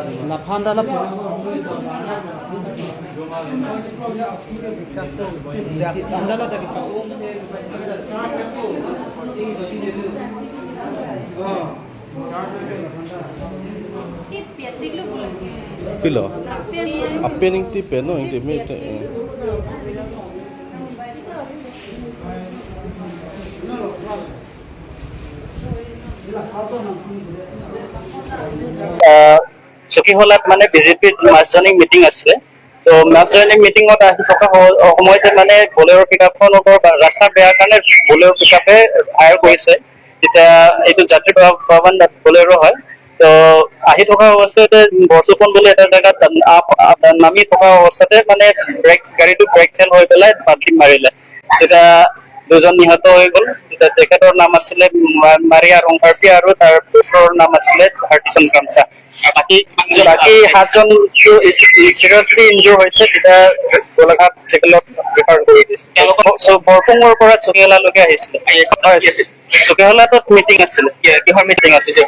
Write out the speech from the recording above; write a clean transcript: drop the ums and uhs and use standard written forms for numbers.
La Panda la Andala tadi. Pilo. Apa yang tipe no yang tipe itu. চকীহোলাত মানে বিজেপিৰ মাছ joining meeting আছিলে তো মাছ joining মিটিঙত আহি থকা সময়তে মানে বলেৰো পিকআপখন ৰাস্তা বেয়াৰ কাৰণে বলেৰো পিকআপে ফায়াৰ কৰিছে তেতিয়া এইটো যাত্ৰী প্ৰৱাহমান বলেৰো হয় তো আহি থকা অৱস্থাতে বৰচুকন বুলি এটা জেগাত নামি থকা অৱস্থাতে মানে গাড়ীটো ব্ৰেক ফেল হৈ পেলাই পাল্টি মাৰিলে তেতিয়া দুজন নিহত হৈ গ'ল তেখেতৰ নাম আছিলে মাৰিয়া ৰংকাৰ্পি আৰু তাৰ পুত্ৰৰ নাম আছিলে হাৰ্টিচন কামচা বাকী 7জন চিৰিয়াছলি ইনজুৰ হৈছে তেতিয়া গোলাঘাট চিভিলত ৰেফাৰ কৰি দিছে বৰপুঙৰ পৰা চকীহোলালৈকে আহিছিলে চকীহোলাত মিটিং আছিলে কিহৰ মিটিং আছিলে